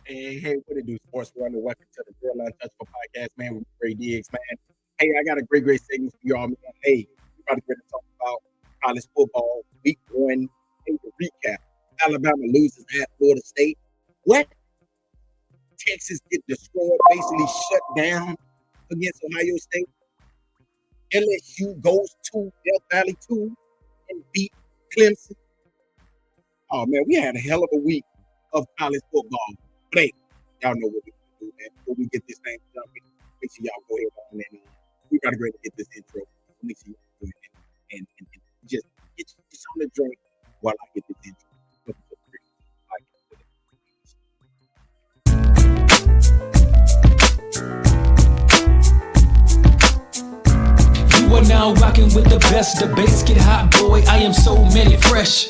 Hey, what it do, sports runner? Welcome to the Real Untouchable Podcast, man, with Ray Diggs, man. Hey, I got a great segment for y'all, man. Hey, we're about to get to talk about college football, week one. Hey, the recap. Alabama loses at Florida State. What? Texas get destroyed, basically shut down against Ohio State. LSU goes to Death Valley 2 and beat Clemson. Oh, man, we had a hell of a week of college football. But hey, y'all know what we do, man. Before we get this thing jumping, make sure y'all go ahead on and we got to go ahead and get this intro. Make sure y'all go ahead and just get you something to drink while I get this intro. You are now rocking with the best. Debates get hot, boy. I am so many fresh.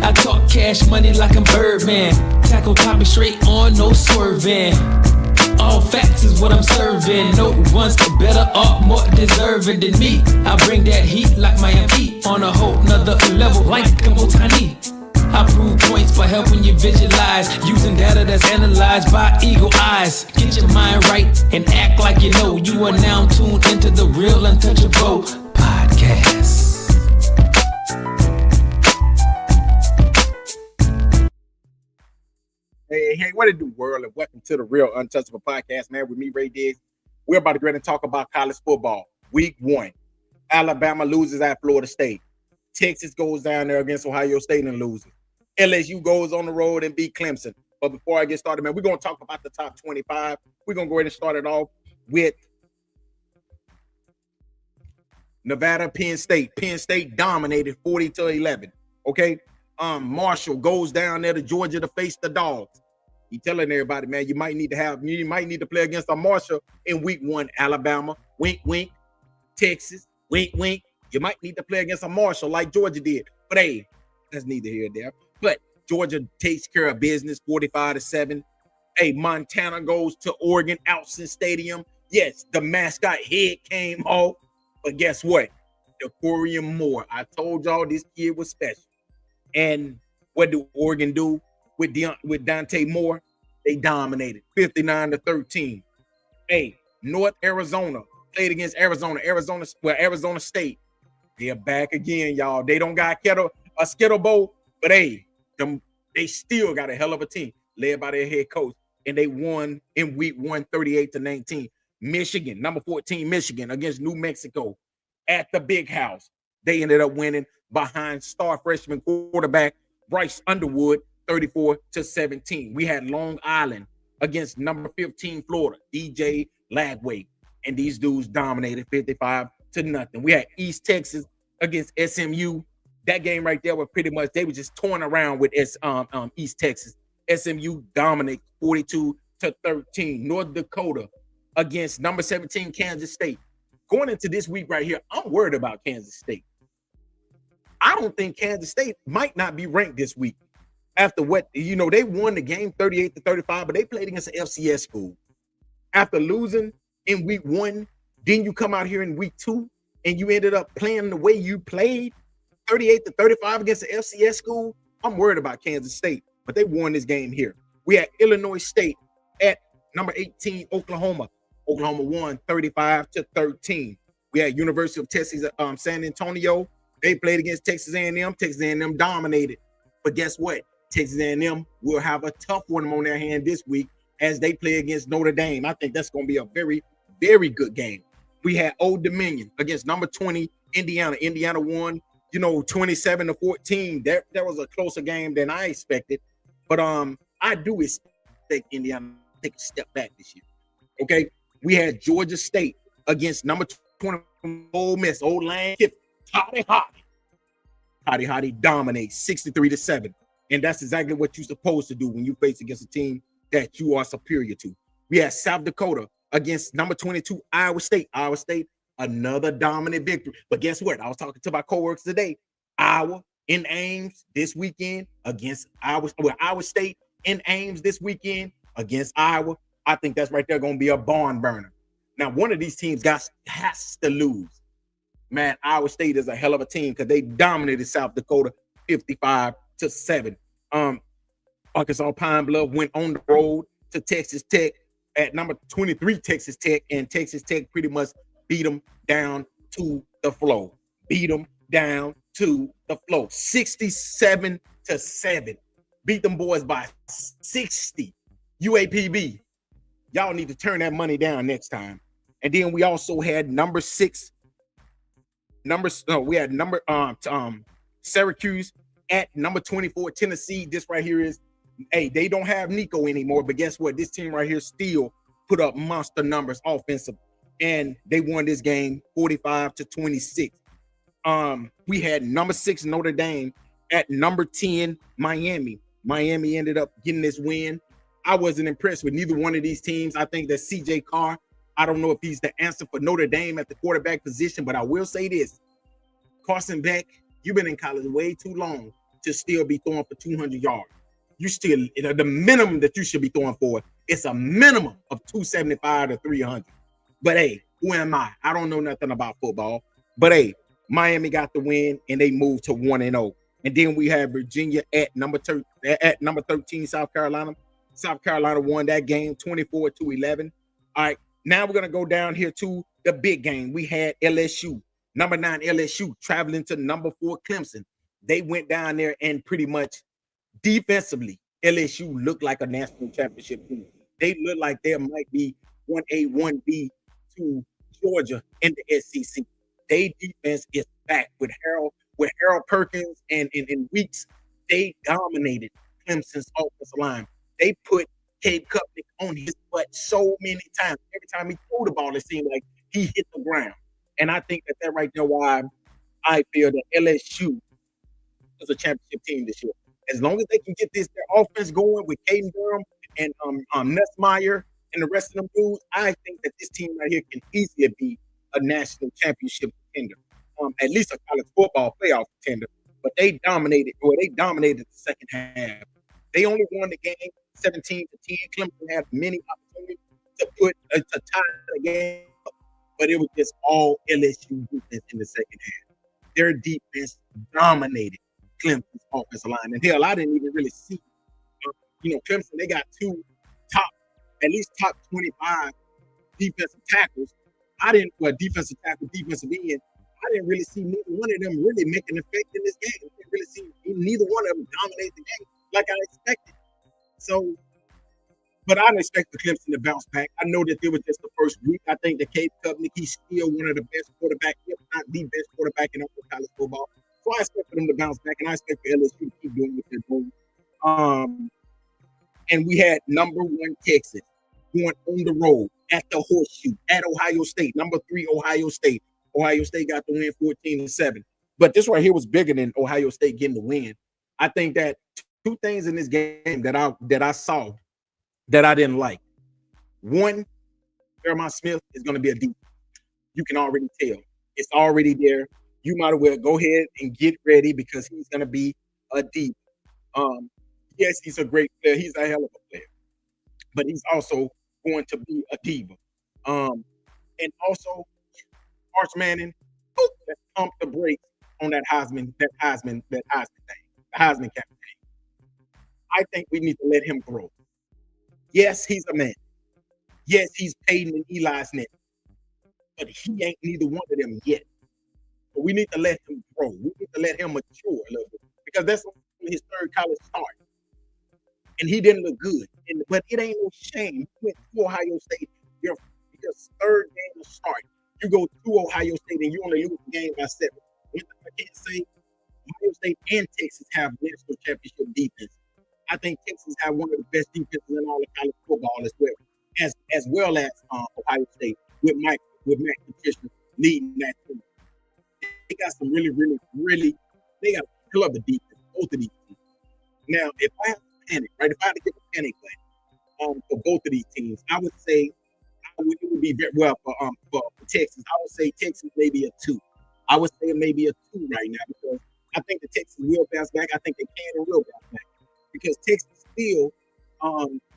I talk cash money like I'm Birdman. Tackle topic straight on, no swerving. All facts is what I'm serving. No one's better or more deserving than me. I bring that heat like Miami on a whole nother level like a Otani. I prove points by helping you visualize, using data that's analyzed by eagle eyes. Get your mind right and act like you know. You are now tuned into the Real Untouchable Podcast. Hey, what it do, world? And welcome to the Real Untouchable Podcast, man, with me, Ray Diggs. We're about to go ahead and talk about college football. Week one. Alabama loses at Florida State. Texas goes down there against Ohio State and loses. LSU goes on the road and beat Clemson. But before I get started, man, we're going to talk about the top 25. We're going to go ahead and start it off with Nevada, Penn State. Penn State dominated 40-11. Okay. Marshall goes down there to Georgia to face the Dogs. He telling everybody, man, you might need to play against a Marshall in week one. Alabama, wink, wink. Texas, wink, wink. You might need to play against a Marshall like Georgia did. But hey, that's neither here nor there. But Georgia takes care of business 45-7. Hey, Montana goes to Oregon, Outson Stadium. Yes, the mascot head came off. But guess what? DeCorian Moore. I told y'all this kid was special. And what do Oregon do with Dante Moore? They dominated 59-13. Hey, North Arizona played against Arizona State. They're back again, y'all. They don't got a Skittle Bowl, but hey, they still got a hell of a team led by their head coach. And they won in week one, 38-19. Michigan, number 14, Michigan against New Mexico at the Big House. They ended up winning behind star freshman quarterback Bryce Underwood, 34-17. We had Long Island against number 15 Florida, DJ Lagway, and these dudes dominated 55-0. We had East Texas against SMU. That game right there was pretty much, they were just torn around with East Texas. SMU dominated 42-13. North Dakota against number 17 Kansas State. Going into this week right here, I'm worried about Kansas State. I don't think Kansas State might not be ranked this week. After what, they won the game 38-35, but they played against an FCS school. After losing in week one, then you come out here in week two and you ended up playing the way you played, 38-35 against the FCS school. I'm worried about Kansas State, but they won this game here. We had Illinois State at number 18, Oklahoma. Oklahoma won 35-13. We had University of Texas San Antonio. They played against Texas A&M. Texas A&M dominated. But guess what? Texas A&M will have a tough one on their hand this week as they play against Notre Dame. I think that's going to be a very, very good game. We had Old Dominion against number 20, Indiana. Indiana won, 27-14. That was a closer game than I expected. But I do expect Indiana to take a step back this year. Okay? We had Georgia State against number 20, Ole Miss, Old Lane Kiffin. Hottie dominates 63-7. And that's exactly what you're supposed to do when you face against a team that you are superior to. We had South Dakota against number 22, Iowa State. Iowa State, another dominant victory. But guess what? I was talking to my coworkers today. Iowa in Ames this weekend against Iowa State in Ames this weekend against Iowa. I think that's right there going to be a barn burner. Now, one of these teams has to lose. Man, Iowa State is a hell of a team because they dominated South Dakota 55-7. Arkansas Pine Bluff went on the road to Texas Tech at number 23 Texas Tech, and Texas Tech pretty much beat them down to the floor. Beat them down to the floor. 67-7. Beat them boys by 60. UAPB, y'all need to turn that money down next time. And then we also had number Syracuse at number 24 Tennessee. This right here is, hey, they don't have Nico anymore, but guess what? This team right here still put up monster numbers offensive, and they won this game 45-26. We had number 6 Notre Dame at number 10 Miami. Miami ended up getting this win. I wasn't impressed with neither one of these teams. I think that CJ Carr, I don't know if he's the answer for Notre Dame at the quarterback position, but I will say this. Carson Beck, you've been in college way too long to still be throwing for 200 yards. You still, the minimum that you should be throwing for, it's a minimum of 275 to 300. But hey, who am I? I don't know nothing about football. But hey, Miami got the win, and they moved to 1-0. And then we have Virginia at number 13, South Carolina. South Carolina won that game 24-11. All right, now we're going to go down here to the big game. We had LSU, number 9 LSU, traveling to number 4 Clemson. They went down there and pretty much defensively, LSU looked like a national championship team. They look like there might be 1A, 1B to Georgia in the SEC. Their defense is back with Harold Perkins and Weeks. They dominated Clemson's offensive line. They put Cade Kupnick on his butt so many times. Every time he threw the ball, it seemed like he hit the ground. And I think that right there why I feel that LSU is a championship team this year. As long as they can get their offense going with Caden Durham and Nussmeier and the rest of them dudes, I think that this team right here can easily be a national championship contender, at least a college football playoff contender. But they dominated the second half. They only won the game 17-10. Clemson had many opportunities to tie the game up, but it was just all LSU defense in the second half. Their defense dominated Clemson's offensive line. And hell, I didn't even really see, Clemson, they got at least top 25 defensive tackles. Defensive tackle, defensive end. I didn't really see neither one of them really make an effect in this game. I didn't really see neither one of them dominate the game like I expected. So, but I expect the Clemson to bounce back. I know that it was just the first week. I think that Cade Kupnick, he's still one of the best quarterbacks, if not the best quarterback in all of college football. So I expect for them to bounce back, and I expect for LSU to keep doing what they're doing. And we had number 1 Texas going on the road at the Horseshoe at Ohio State, number 3 Ohio State. Ohio State got the win 14-7. But this right here was bigger than Ohio State getting the win. I think that 2 things in this game that I saw that I didn't like. One, Jeremiah Smith is going to be a deep. You can already tell. It's already there. You might as well go ahead and get ready because he's going to be a deep. Yes, he's a great player. He's a hell of a player. But he's also going to be a diva. And also, Arch Manning, let's pump the brakes on that Heisman thing, the Heisman campaign. I think we need to let him grow. Yes, he's a man. Yes, he's Peyton and Eli's net. But he ain't neither one of them yet. But we need to let him grow. We need to let him mature a little bit. Because that's his 3rd college start. And he didn't look good. But it ain't no shame. You went to Ohio State, your 3rd game to start. You go to Ohio State and you only lose the game by 7. One thing I can't say, Ohio State and Texas have national championship defense. I think Texas have one of the best defenses in all of college football as well as Ohio State with Matt Patricia leading that team. They got some really, really, really, they got a hell of a defense, both of these teams. Now, if I have to panic, right, if I had to give a panic plan for both of these teams, I would say it would be very well for Texas. I would say Texas maybe a 2. I would say maybe a 2 right now because I think the Texans will bounce back. I think they can and will bounce back because Texas still,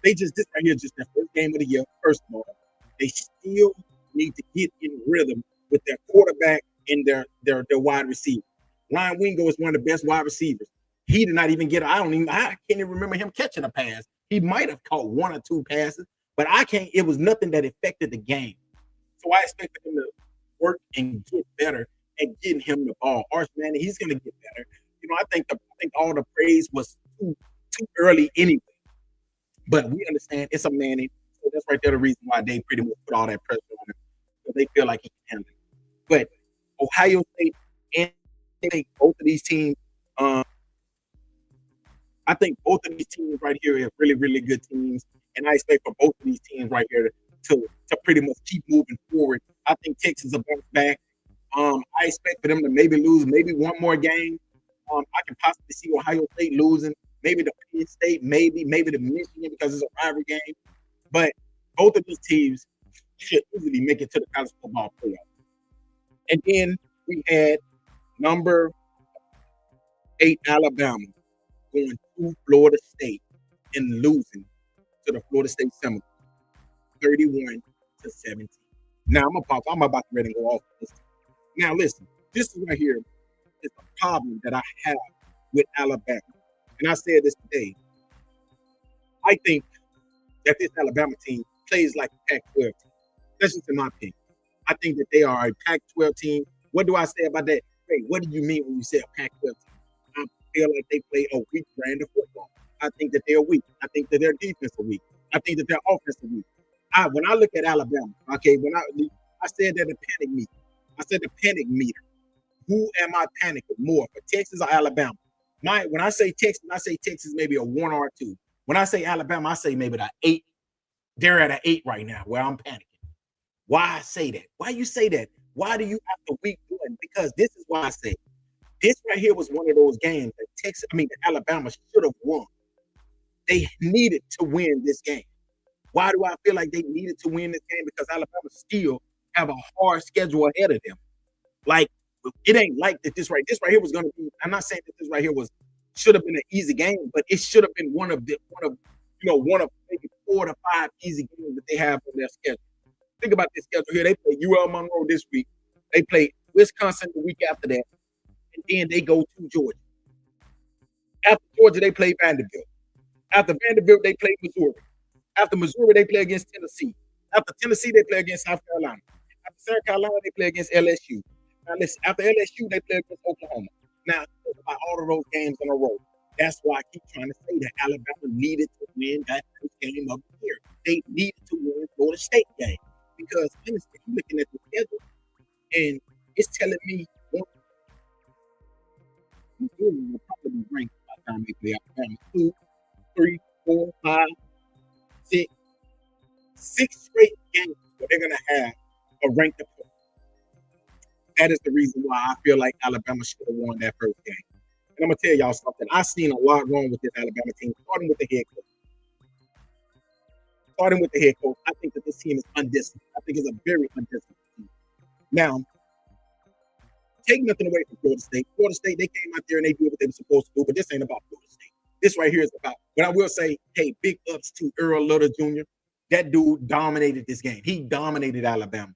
this right here is just their first game of the year. First of all, they still need to get in rhythm with their quarterback and their wide receiver. Ryan Wingo is one of the best wide receivers He did not even get. I can't even remember him catching a pass. He might have caught one or two passes, but I can't. It was nothing that affected the game. So I expected him to work and get better and getting him the ball. Arch Manning, he's going to get better. I think all the praise was too early anyway. But we understand it's a Manning, so that's right there the reason why they pretty much put all that pressure on him. So they feel like he can handle it. But Ohio State and both of these teams, I think both of these teams right here are really, really good teams. And I expect for both of these teams right here to pretty much keep moving forward. I think Texas will bounce back. I expect for them to maybe lose maybe one more game. I can possibly see Ohio State losing, maybe the Penn State, maybe the Michigan because it's a rivalry game. But both of these teams should easily make it to the college football playoff. And then we had number 8 Alabama going to Florida State and losing to the Florida State Seminoles, 31-17. Now I'm about to ready to go off this. Now listen, this is right here is a problem that I have with Alabama. And I said this today. I think that this Alabama team plays like a Pac-12 team. That's just in my opinion. I think that they are a Pac-12 team. What do I say about that? Hey, what do you mean when you say a Pac-12 team? I feel like they play a weak brand of football. I think that they're weak. I think that their defense is weak. I think that their offense is weak. When I look at Alabama, okay, when I said that the panic meter. I said the panic meter. Who am I panicking more for, Texas or Alabama? When I say Texas maybe a 1 or a 2. When I say Alabama, I say maybe the 8. They're at an 8 right now where I'm panicking. Why I say that? Why you say that? Why do you have to week 1? Because this is why I say this right here was one of those games that Alabama should have won. They needed to win this game. Why do I feel like they needed to win this game? Because Alabama still have a hard schedule ahead of them. Like, it ain't like that this right here was going to be, I'm not saying that this right here should have been an easy game, but it should have been one of maybe 4 to 5 easy games that they have on their schedule. Think about this schedule here. They play UL Monroe this week. They play Wisconsin the week after that. And then they go to Georgia. After Georgia, they play Vanderbilt. After Vanderbilt, they play Missouri. After Missouri, they play against Tennessee. After Tennessee, they play against South Carolina. After South Carolina, they play against LSU. Now listen, after LSU, they play against Oklahoma. Now, think about all of those games in a row. That's why I keep trying to say that Alabama needed to win that first game of the year. They needed to win the Florida State game. Because honestly, I'm looking at the schedule, and it's telling me Missouri will probably be ranked by the time they play Alabama. 2, 3, 4, 5, 6. 6 straight games where they're gonna have a ranked opponent. That is the reason why I feel like Alabama should have won that first game. And I'm gonna tell y'all something. I've seen a lot wrong with this Alabama team, starting with the head coach. I think that this team is undisciplined. I think it's a very undisciplined team. Now, take nothing away from Florida State. Florida State, they came out there and they did what they were supposed to do, but this ain't about Florida State. This right here is about, but I will say, hey, big ups to Earl Little Jr. That dude dominated this game. He dominated Alabama.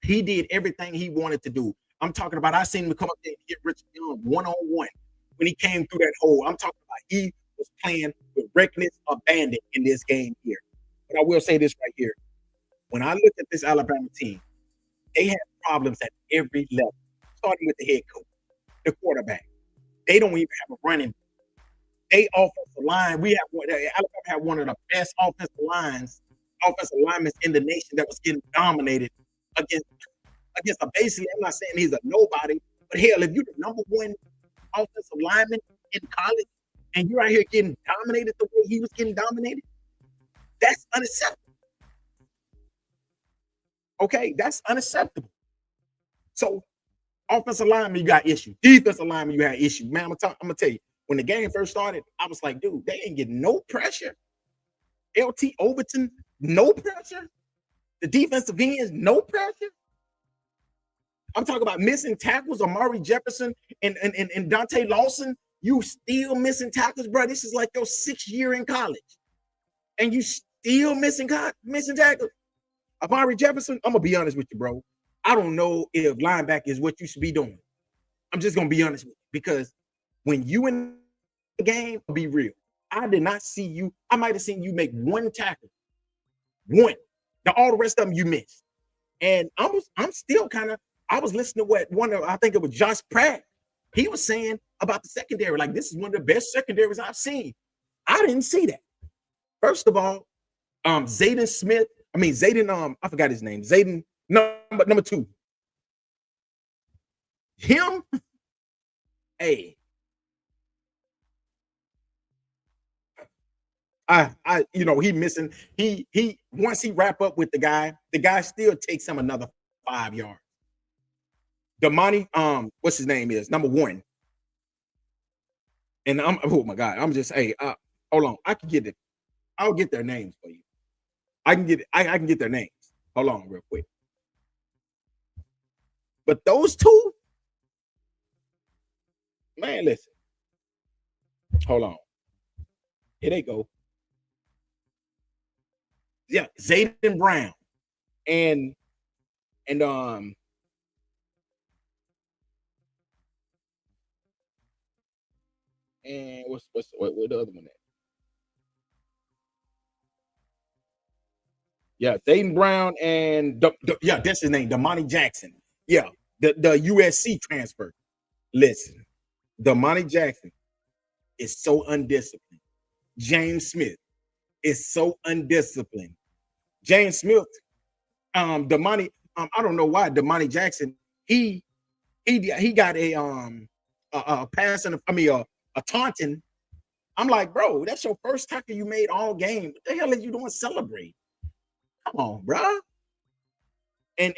He did everything he wanted to do. I'm talking about, I seen him come up there and get Richard Young one-on-one when he came through that hole. I'm talking about he was playing with reckless abandon in this game here. But I will say this right here. When I look at this Alabama team, they have problems at every level, starting with the head coach, the quarterback. They don't even have a running. They offensive line. Alabama had one of the best offensive linemen in the nation that was getting dominated against a basically, I'm not saying he's a nobody, but hell, if you're the number 1 offensive lineman in college and you're out here getting dominated the way he was getting dominated, that's unacceptable. Okay, that's unacceptable. So, offensive lineman, you got issues. Defensive lineman, you had issues. Man, I'm gonna tell you, when the game first started, I was like, dude, they ain't getting no pressure. LT Overton, no pressure. The defensive ends, no pressure. I'm talking about missing tackles. Amari Jefferson and Dante Lawson, you still missing tackles, bro. This is like your 6th year in college. And you still missing tackles. Amari Jefferson, I'm going to be honest with you, bro. I don't know if linebacker is what you should be doing. I'm just going to be honest with you. Because when you in game, be real. I did not see you. I might have seen you make one tackle, one. Now all the rest of them you missed. And I'm still kind of. I was listening to what one of I think it was Josh Pratt. He was saying about the secondary, like this is one of the best secondaries I've seen. I didn't see that. First of all, Zayden Smith. I mean Zayden. I forgot his name. Zayden number 2. Him. Hey. He missing. He once he wrap up with the guy still takes him another 5 yards. Damani, what's his name is number 1. And oh my God, I'm just hold on. I can get it. I'll get their names for you. I can get it. I can get their names. Hold on real quick. But those two, man, listen. Hold on. Here they go. Yeah, Zayden Brown and what the other one at? Yeah, Zayden Brown and yeah, that's his name, Damani Jackson. Yeah, the USC transfer. Listen, Damani Jackson is so undisciplined. James Smith is so undisciplined. James Smith, Damani, I don't know why Damani Jackson, he got a passing, a taunting. I'm like, bro, that's your first tackle you made all game. What the hell are you doing? Celebrate. Come on, bro. And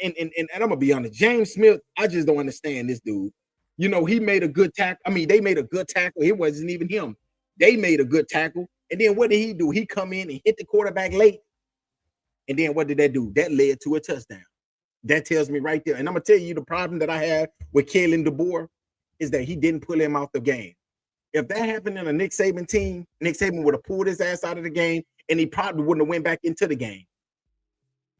I'm gonna be honest, James Smith, I just don't understand this dude. He made a good tackle. I mean, they made a good tackle. It wasn't even him. They made a good tackle. And then what did he do? He come in and hit the quarterback late. And then what did that do? That led to a touchdown. That tells me right there. And I'm gonna tell you the problem that I have with Kalen DeBoer is that he didn't pull him out the game. If that happened in a Nick Saban team, Nick Saban would have pulled his ass out of the game, and he probably wouldn't have went back into the game.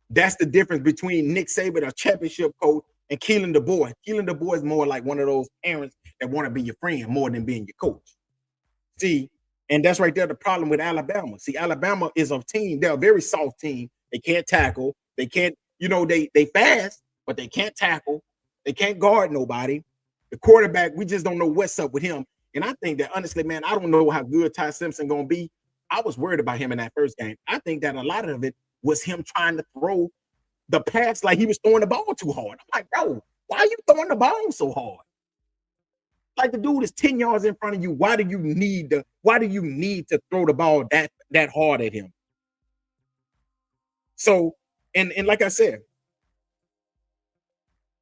That's the difference between Nick Saban, a championship coach, and Keelan DeBoer. Keelan DeBoer is more like one of those parents that want to be your friend more than being your coach. See, and that's right there the problem with Alabama. See, Alabama is a team. They're a very soft team. They can't tackle. They can't, they fast, but they can't tackle. They can't guard nobody. The quarterback, we just don't know what's up with him. And I think that, honestly, man, I don't know how good Ty Simpson going to be. I was worried about him in that first game. I think that a lot of it was him trying to throw the pass like he was throwing the ball too hard. I'm like, bro, why are you throwing the ball so hard? Like the dude is 10 yards in front of you. Why do you need to throw the ball that hard at him? So, and like I said,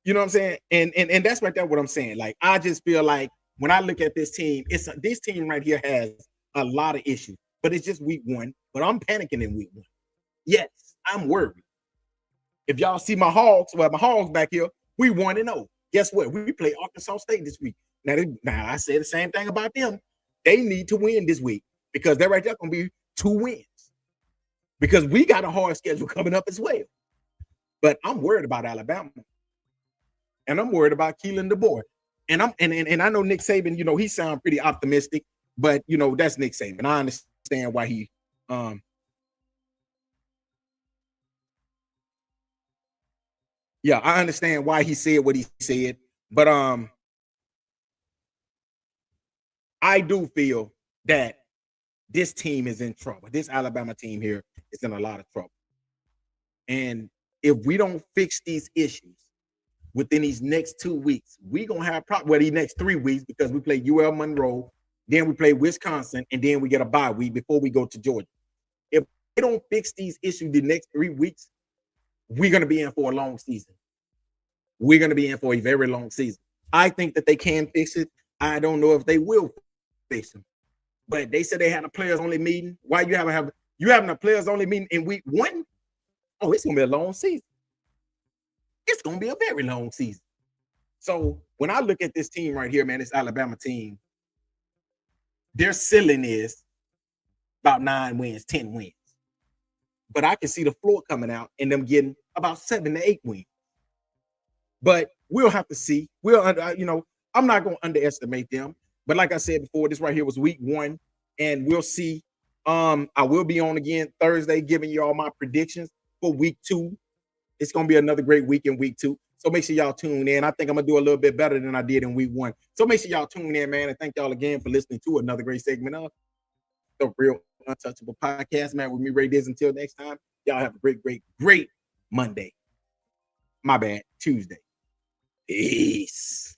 you know what I'm saying? And that's right there what I'm saying. Like, I just feel like when I look at this team, this team right here has a lot of issues, but it's just week 1. But I'm panicking in week 1. Yes, I'm worried. If y'all see my Hogs back here, we 1-0. Guess what? We play Arkansas State this week. Now I say the same thing about them. They need to win this week because they're right there going to be 2 wins. Because we got a hard schedule coming up as well. But I'm worried about Alabama. And I'm worried about Keelan DeBoer. And I know Nick Saban, he sounds pretty optimistic, but that's Nick Saban. I understand why he yeah, I understand why he said what he said, but I do feel that this team is in trouble. This Alabama team here is in a lot of trouble. And if we don't fix these issues within these next 2 weeks, we're going to have these next 3 weeks because we play UL Monroe, then we play Wisconsin, and then we get a bye week before we go to Georgia. If they don't fix these issues the next 3 weeks, we're going to be in for a long season. We're going to be in for a very long season. I think that they can fix it. I don't know if they will fix them. But they said they had a players-only meeting. Why you having a players-only meeting in week 1? Oh, it's going to be a long season. It's going to be a very long season. So when I look at this team right here, man, this Alabama team, their ceiling is about 9 wins, 10 wins. But I can see the floor coming out and them getting about 7 to 8 wins. But we'll have to see. I'm not going to underestimate them. But like I said before, this right here was week 1, and we'll see. I will be on again Thursday giving you all my predictions for week 2. It's gonna be another great week in week 2. So make sure y'all tune in. I think I'm gonna do a little bit better than I did in week 1. So make sure y'all tune in, man. And thank y'all again for listening to another great segment of the Real Untouchable Podcast, man. With me, Ray Diz. Until next time, y'all have a great Monday. My bad, Tuesday. Peace.